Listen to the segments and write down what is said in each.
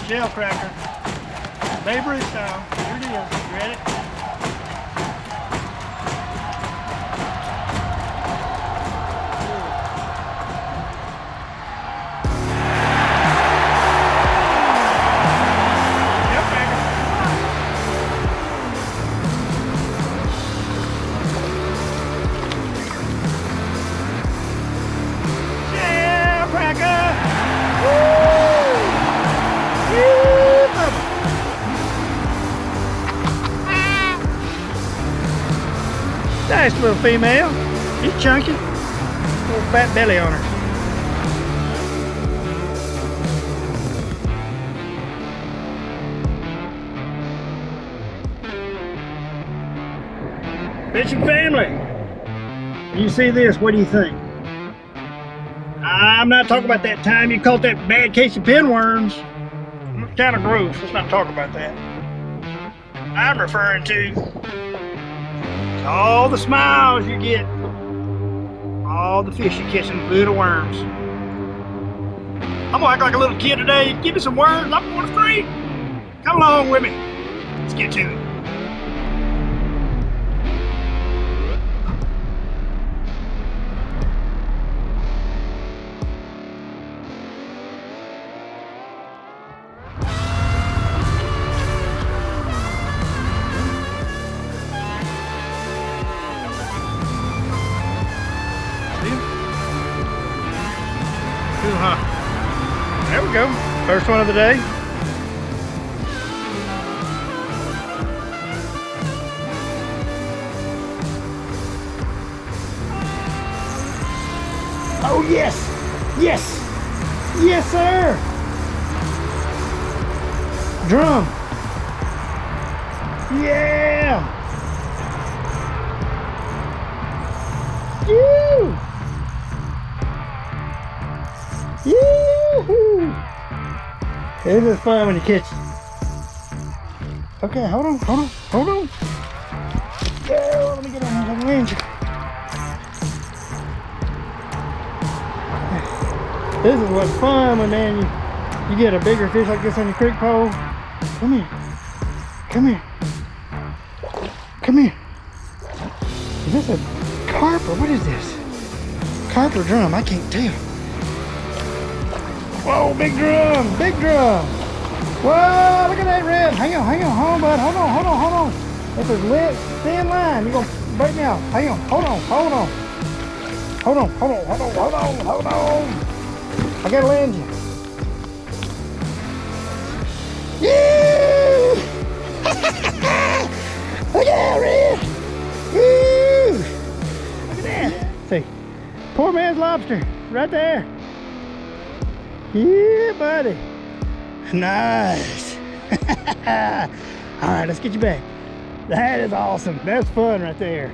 Shell cracker. Babe Ruth style. Here it is. You ready? Shell cracker. Shell cracker. Woo! Yeah, mama. Nice little female. She's chunky. Little fat belly on her. Fishing family. You see this, what do you think? I'm not talking about that time you caught that bad case of pinworms. It's kind of gross. Let's not talk about that. I'm referring to all the smiles you get, all the fish you catch in the little worms. I'm gonna act like a little kid today. Give me some worms. I'm going free. Come along with me. Let's get to it. There we go. First one of the day. Oh yes! Yes! Yes, sir! Drum! Yeah! Woo! Yoo-hoo! It is fun when you catch it. Okay, hold on. Yeah, let me get on the range. This is what's fun when you get a bigger fish like this on your creek pole. Come here. Is this a carp or what is this? Carp or drum? I can't tell. Whoa, big drum. Whoa, look at that red. Hang on, bud. Hold on. That's a thin line. You're gonna break me off. Hang on, hold on. I gotta land you. Yeah! Look at that red. Woo! Look at that. See, poor man's lobster right there. Yeah, buddy. Nice. All right, let's get you back. That is awesome. That's fun right there.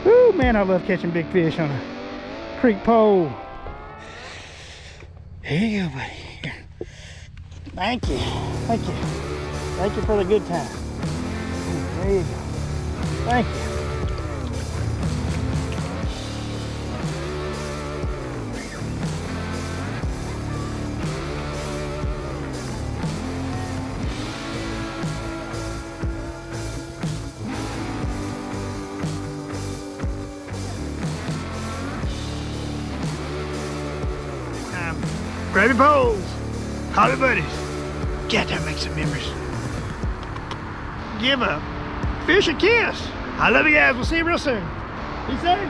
Woo, man, I love catching big fish on a creek pole. Here you go, buddy. Here. Thank you for the good time. There you go. Thank you. Grab your poles, call your buddies, get out there and make some memories. Give a fish a kiss. I love you guys. We'll see you real soon. Be safe.